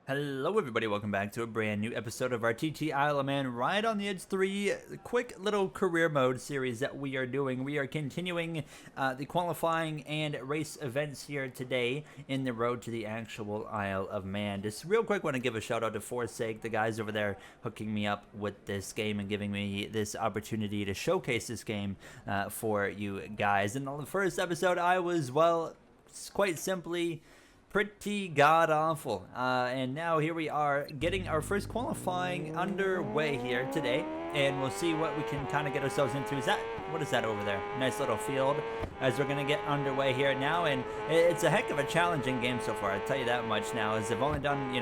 Hello everybody, welcome back to a brand new episode of our TT Isle of Man Ride on the Edge 3 quick little career mode series that we are doing. We are continuing the qualifying and race events here today in the road to the actual Isle of Man. Just real quick, want to give a shout out to Forsake, the guys over there hooking me up with this game and giving me this opportunity to showcase this game for you guys. In the first episode, I was, well, quite simply pretty god-awful. And now here we are getting our first qualifying underway here today. And we'll see what we can kind of get ourselves into. What is that over there? Nice little field as we're going to get underway here now. And it's a heck of a challenging game so far, I'll tell you that much now. As I've only done,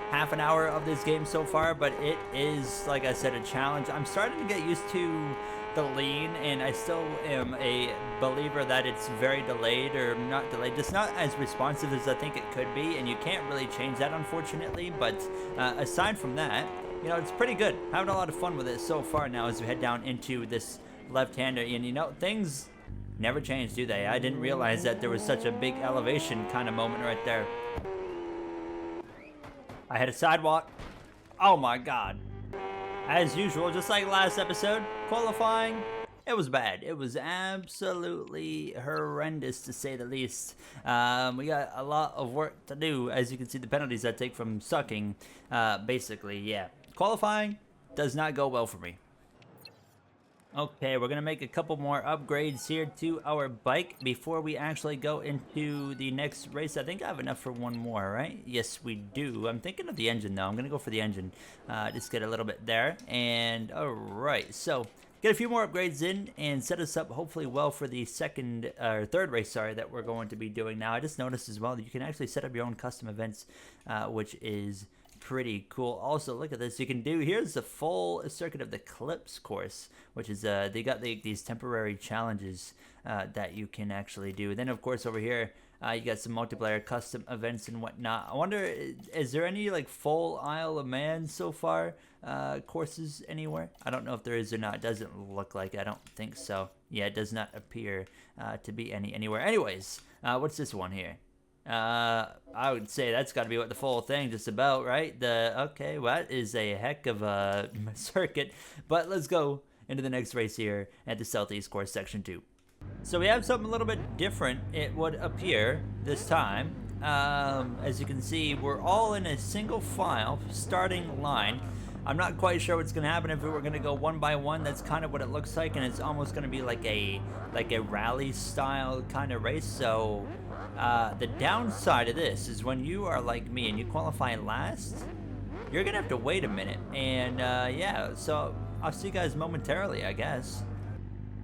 half an hour of this game so far. But it is, like I said, a challenge. I'm starting to get used to the lean, and I still am a believer that it's very delayed, or not delayed, just not as responsive as I think it could be, and you can't really change that, unfortunately. But aside from that, it's pretty good. Having a lot of fun with it so far now as we head down into this left-hander, and things never change, do they? I didn't realize that there was such a big elevation kind of moment right there. I hit a sidewalk. Oh my god. As usual, just like last episode, qualifying, it was bad. It was absolutely horrendous, to say the least. We got a lot of work to do. As you can see, the penalties I take from sucking, basically, yeah. Qualifying does not go well for me. Okay, we're going to make a couple more upgrades here to our bike before we actually go into the next race. I think I have enough for one more, right? Yes, we do. I'm thinking of the engine, though. I'm going to go for the engine. Just get a little bit there. And, all right, so get a few more upgrades in and set us up hopefully well for the third race, that we're going to be doing now. I just noticed as well that you can actually set up your own custom events, which is pretty cool. Also, look at this. You can do, here's the full circuit of the Clips course, which is they got these temporary challenges that you can actually do. Then of course over here you got some multiplayer custom events and whatnot. I wonder, is there any like full Isle of Man so far courses anywhere? I don't know if there is or not. It doesn't look like it. I don't think so. Yeah, it does not appear to be anywhere. Anyways, what's this one here? I would say that's got to be what the full thing just about, right? Okay, well, that is a heck of a circuit. But let's go into the next race here at the Southeast Course Section 2. So we have something a little bit different, it would appear, this time. As you can see, we're all in a single file starting line. I'm not quite sure what's going to happen if we were going to go one by one. That's kind of what it looks like, and it's almost going to be like a rally style kind of race. So the downside of this is when you are like me and you qualify last, you're going to have to wait a minute. And yeah, so I'll see you guys momentarily, I guess.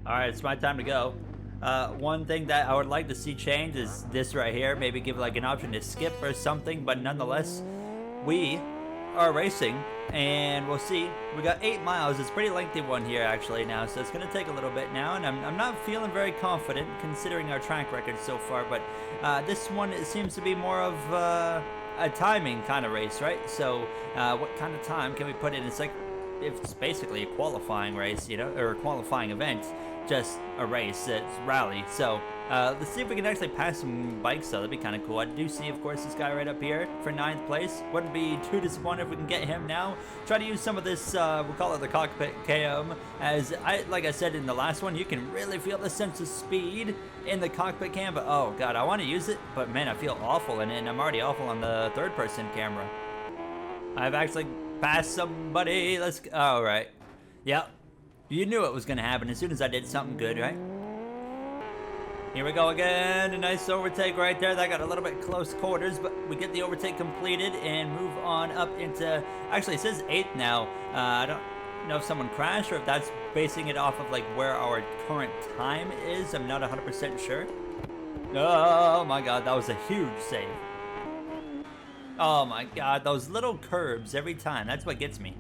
All right, it's my time to go. One thing that I would like to see change is this right here. Maybe give like an option to skip or something, but nonetheless, we are racing, and we'll see. We got 8 miles. It's a pretty lengthy one here actually now, so it's going to take a little bit now, and I'm not feeling very confident considering our track record so far. But this one, it seems to be more of a timing kind of race, right? So what kind of time can we put in? It's basically a qualifying race, or a qualifying event, just a race. It's rally. So let's see if we can actually pass some bikes, though. That'd be kind of cool. I do see, of course, this guy right up here for 9th place. Wouldn't be too disappointed if we can get him now. Try to use some of this, we'll call it the cockpit cam, as like I said in the last one, you can really feel the sense of speed in the cockpit cam. But oh god, I want to use it, but man, I feel awful in it, and I'm already awful on the third-person camera. I've actually passed somebody. Let's go. All right. Yep. You knew it was going to happen as soon as I did something good, right? Here we go again. A nice overtake right there. That got a little bit close quarters, but we get the overtake completed and move on up into... Actually, it says 8th now. I don't know if someone crashed or if that's basing it off of like where our current time is. I'm not 100% sure. Oh my god, that was a huge save. Oh my god, those little curbs every time. That's what gets me.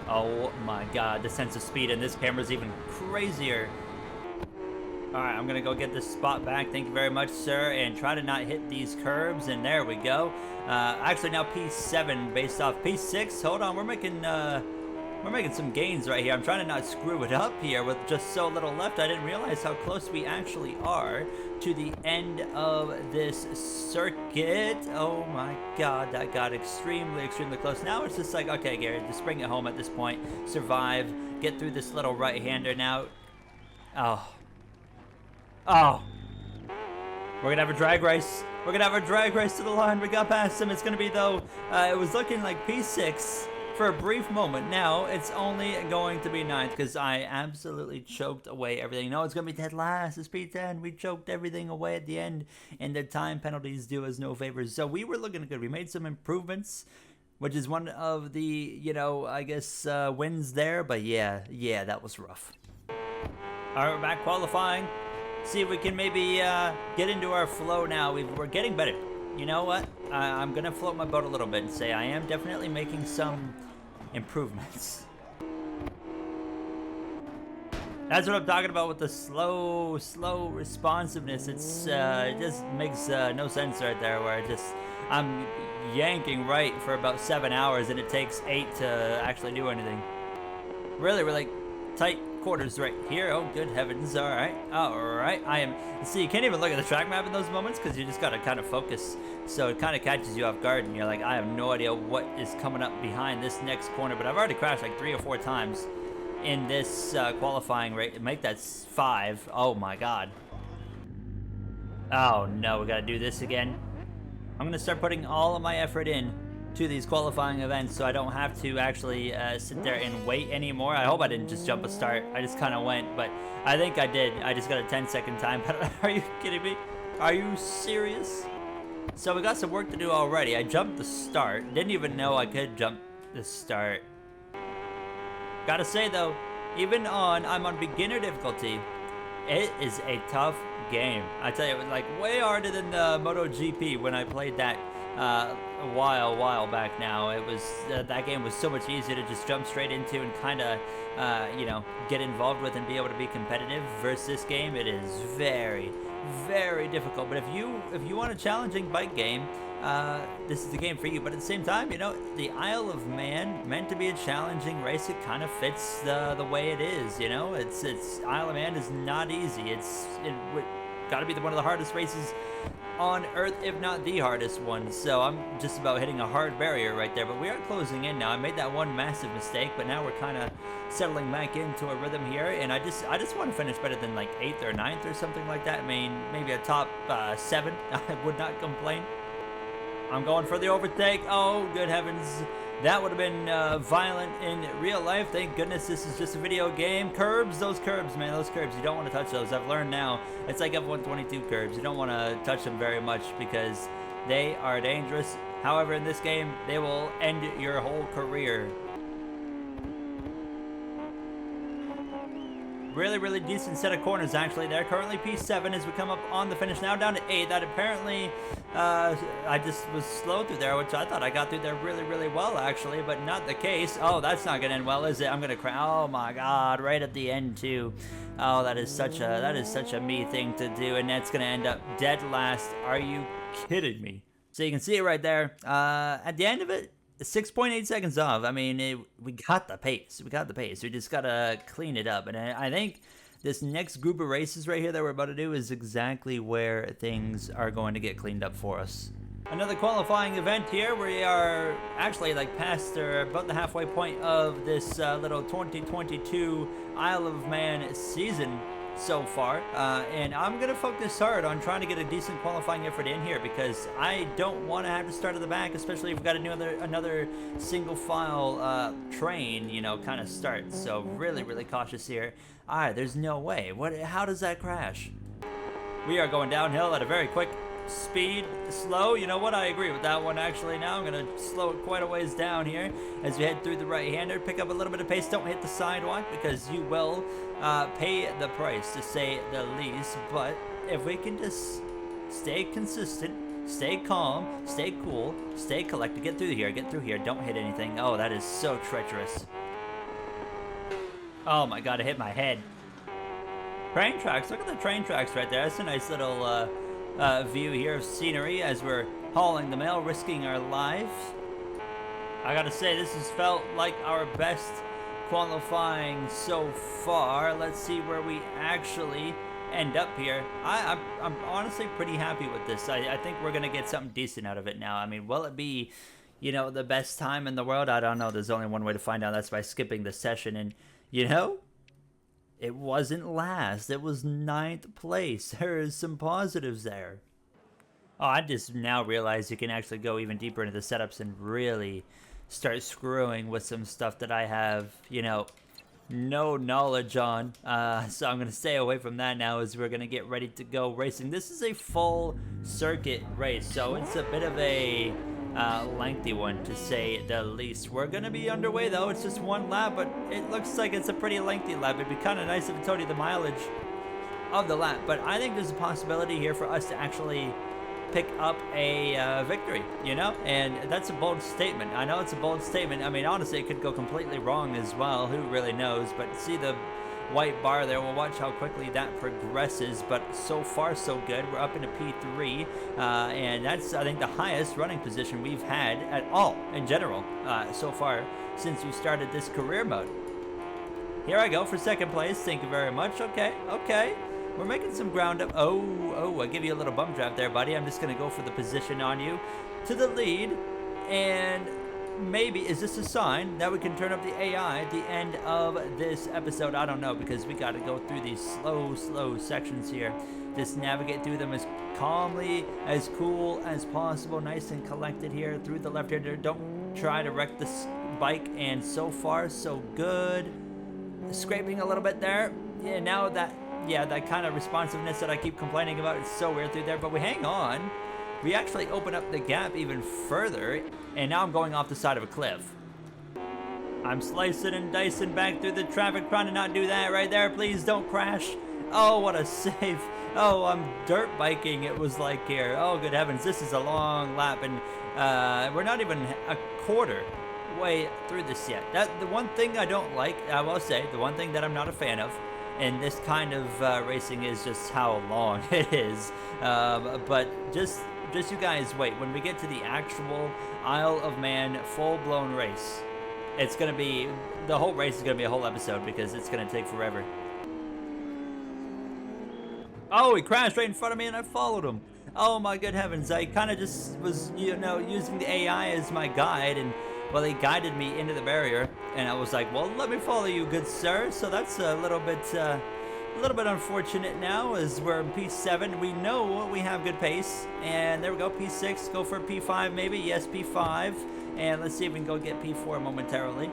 Oh my god, the sense of speed in this camera is even crazier. Alright, I'm gonna go get this spot back. Thank you very much, sir. And try to not hit these curbs. And there we go. Actually, now P7 based off P6. Hold on, we're making We're making some gains right here. I'm trying to not screw it up here with just so little left. I didn't realize how close we actually are to the end of this circuit. Oh my god, that got extremely, extremely close. Now it's just like, okay, Gary, just bring it home at this point. Survive, get through this little right-hander now. Oh. Oh. We're gonna have a drag race. We're gonna have a drag race to the line. We got past him. It's gonna be, though, it was looking like P6 for a brief moment. Now it's only going to be 9th because I absolutely choked away everything. No, it's going to be dead last. It's P10. We choked everything away at the end, and the time penalties do us no favors. So we were looking good. We made some improvements, which is one of the, you know, I guess wins there. But yeah, that was rough. All right, we're back qualifying. See if we can maybe get into our flow now. We're getting better. You know what? I'm going to float my boat a little bit and say I am definitely making some improvements. That's what I'm talking about with the slow responsiveness. It's it just makes no sense right there, where I'm yanking right for about 7 hours and it takes 8 to actually do anything. Really, we're like tight quarters right here. Oh, good heavens. All right. I am. See, you can't even look at the track map in those moments because you just got to kind of focus. So it kind of catches you off guard and you're like, I have no idea what is coming up behind this next corner. But I've already crashed like 3 or 4 times in this qualifying rate. Make that 5. Oh my god. Oh no, we got to do this again. I'm going to start putting all of my effort in to these qualifying events so I don't have to actually sit there and wait anymore. I hope I didn't just jump a start. I just kind of went, but I think I did. I just got a 10-second time. Are you kidding me? Are you serious? So we got some work to do already. I jumped the start. Didn't even know I could jump the start. Gotta say though, even I'm on beginner difficulty, it is a tough game. I tell you, it was like way harder than the MotoGP when I played that a while back now. It was that game was so much easier to just jump straight into and kind of you know, get involved with and be able to be competitive. Versus this game, it is very, very difficult. But if you want a challenging bike game, this is the game for you. But at the same time, you know, the Isle of Man, meant to be a challenging race, it kind of fits the way it is. You know, it's Isle of Man is not easy. It got to be one of the hardest races on Earth, if not the hardest one. So I'm just about hitting a hard barrier right there, but we are closing in now. I made that one massive mistake, but now we're kind of settling back into a rhythm here, and I just want to finish better than like 8th or 9th or something like that. I mean, maybe a top 7. I would not complain. I'm going for the overtake. Oh, good heavens. That would have been violent in real life. Thank goodness this is just a video game. Curbs, those curbs, man, those curbs. You don't want to touch those. I've learned now. It's like F122 curbs. You don't want to touch them very much because they are dangerous. However, in this game, they will end your whole career. Really decent set of corners actually there. Currently P7 as we come up on the finish now, down to 8. That apparently I just was slow through there, which I thought I got through there really well actually, but not the case. Oh, that's not gonna end well, is it? I'm gonna cry. Oh my god, right at the end too. Oh, that is such a me thing to do, and that's gonna end up dead last. Are you kidding me? So you can see it right there. At the end of it, 6.8 seconds off. I mean, we got the pace. We just gotta clean it up. And I think this next group of races right here that we're about to do is exactly where things are going to get cleaned up for us. Another qualifying event here. We are actually like past or about the halfway point of this little 2022 Isle of Man season so far, and I'm gonna focus hard on trying to get a decent qualifying effort in here because I don't want to have to start at the back, especially if we've got another single file train, you know, kind of start. So really cautious here. All right, there's no way. How does that crash? We are going downhill at a very quick speed. Slow, you know what, I agree with that one actually. Now I'm gonna slow it quite a ways down here as we head through the right-hander. Pick up a little bit of pace. Don't hit the sidewalk because you will pay the price, to say the least. But if we can just stay consistent, stay calm, stay cool, stay collected, get through here, don't hit anything. Oh, that is so treacherous. Oh my god, I hit my head. Train tracks, look at the train tracks right there. That's a nice little view here of scenery as we're hauling the mail, risking our lives. I gotta say, this has felt like our best qualifying so far. Let's see where we actually end up here. I'm honestly pretty happy with this. I think we're gonna get something decent out of it now. I mean, will it be, you know, the best time in the world? I don't know. There's only one way to find out. That's by skipping the session. And, you know, it wasn't last. It was 9th place. There is some positives there. Oh, I just now realize you can actually go even deeper into the setups and really start screwing with some stuff that I have, you know, no knowledge on. So I'm going to stay away from that now as we're going to get ready to go racing. This is a full circuit race, so it's a bit of a lengthy one to say the least. We're going to be underway though. It's just one lap, but it looks like it's a pretty lengthy lap. It'd be kind of nice if it told you the mileage of the lap, but I think there's a possibility here for us to actually pick up a victory, you know, and that's a bold statement. I know it's a bold statement. I mean, honestly, it could go completely wrong as well. Who really knows? But see the white bar there. We'll watch how quickly that progresses. But so far, so good. We're up into P3, and that's, I think, the highest running position we've had at all in general so far since we started this career mode. Here I go for second place. Thank you very much. Okay. We're making some ground up. Oh, I give you a little bump draft there, buddy. I'm just going to go for the position on you to the lead. And maybe, is this a sign that we can turn up the AI at the end of this episode? I don't know, because we got to go through these slow sections here. Just navigate through them as calmly, as cool as possible. Nice and collected here through the left hander. Don't try to wreck this bike. And so far, so good. Scraping a little bit there. Yeah, now that kind of responsiveness that I keep complaining about, it's so weird through there, but we hang on. We actually open up the gap even further, and now I'm going off the side of a cliff. I'm slicing and dicing back through the traffic, trying to not do that right there. Please don't crash. Oh, what a save. Oh, I'm dirt biking, it was like here. Oh, good heavens, this is a long lap, and we're not even a quarter way through this yet. The one thing I don't like, I will say, the one thing that I'm not a fan of, and this kind of racing is just how long it is. But just you guys wait. When we get to the actual Isle of Man full-blown race, it's going to be, the whole race is going to be a whole episode because it's going to take forever. Oh, he crashed right in front of me and I followed him. Oh my good heavens. I kind of just was, you know, using the AI as my guide, and well, he guided me into the barrier, and I was like, well, let me follow you, good sir. So that's a little bit unfortunate now, as we're in P7. We know we have good pace, and there we go, P6, go for P5 maybe. Yes, P5, and let's see if we can go get P4 momentarily.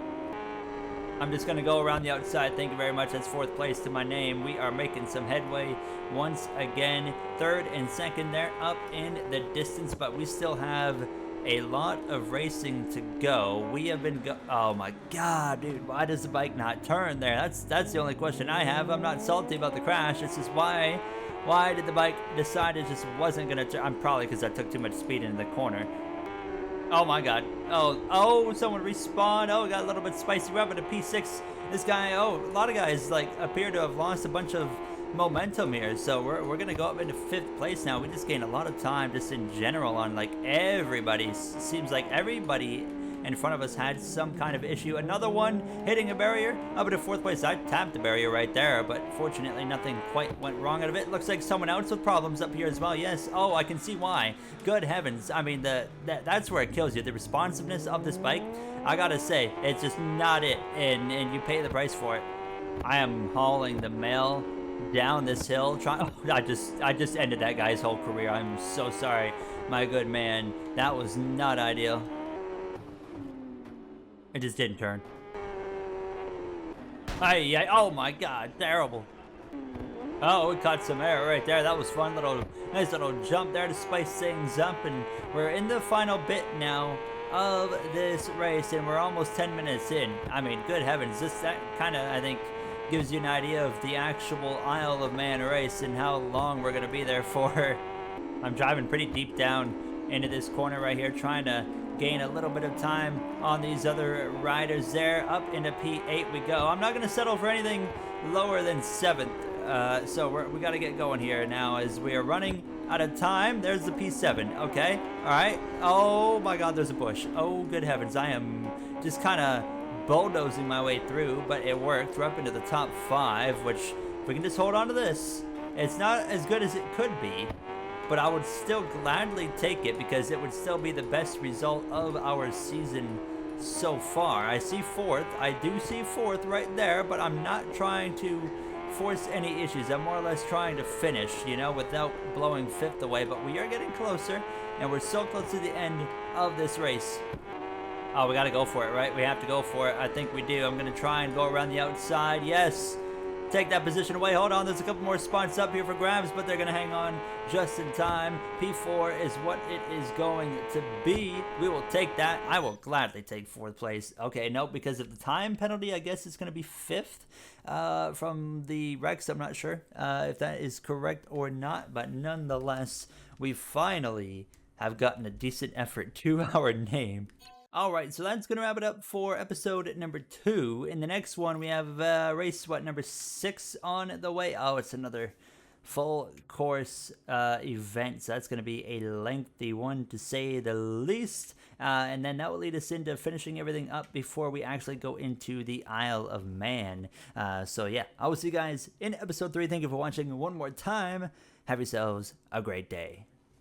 I'm just going to go around the outside. Thank you very much. That's 4th place to my name. We are making some headway once again. 3rd and 2nd there up in the distance, but we still have a lot of racing to go. We have been oh my god, dude, why does the bike not turn there? That's the only question I have. I'm not salty about the crash. It's just why did the bike decide it just wasn't gonna turn? I'm probably because I took too much speed into the corner. Oh my god. Oh, someone respawned. Oh, got a little bit spicy. We're up at a P6. This guy, oh, a lot of guys like appear to have lost a bunch of momentum here, so we're gonna go up into 5th place now. We just gained a lot of time just in general on like everybody. Seems like everybody in front of us had some kind of issue. Another one hitting a barrier up into 4th place. I tapped the barrier right there, but fortunately nothing quite went wrong out of it. Looks like someone else with problems up here as well. Yes. Oh, I can see why. Good heavens. I mean, that's where it kills you. The responsiveness of this bike, I gotta say, it's just not it, and you pay the price for it. I am hauling the mail down this hill. I just ended that guy's whole career. I'm so sorry, my good man. That was not ideal. It just didn't turn. Oh my god, terrible. Oh, we caught some air right there. That was fun. Nice little jump there to spice things up, and we're in the final bit now of this race, and we're almost 10 minutes in. I mean, good heavens, that kind of, I think, gives you an idea of the actual Isle of Man race and how long we're going to be there for. I'm driving pretty deep down into this corner right here, trying to gain a little bit of time on these other riders there. Up into P8 we go. I'm not going to settle for anything lower than 7th. So we got to get going here now as we are running out of time. There's the P7. Okay. All right. Oh my god, there's a bush. Oh, good heavens. I am just kind of bulldozing my way through, but it worked. We're up into the top 5, which if we can just hold on to this, it's not as good as it could be, but I would still gladly take it because it would still be the best result of our season so far. I see 4th. I do see 4th right there, but I'm not trying to force any issues. I'm more or less trying to finish, you know, without blowing 5th away, but we are getting closer, and we're so close to the end of this race. Oh, we got to go for it, right? We have to go for it. I think we do. I'm going to try and go around the outside. Yes. Take that position away. Hold on. There's a couple more spots up here for grabs, but they're going to hang on just in time. P4 is what it is going to be. We will take that. I will gladly take 4th place. Okay, nope, because of the time penalty, I guess it's going to be 5th from the Rex. I'm not sure if that is correct or not, but nonetheless, we finally have gotten a decent effort to our name. Alright, so that's going to wrap it up for episode number 2. In the next one, we have race, number 6 on the way. Oh, it's another full course event, so that's going to be a lengthy one to say the least. And then that will lead us into finishing everything up before we actually go into the Isle of Man. So yeah, I will see you guys in episode 3. Thank you for watching one more time. Have yourselves a great day.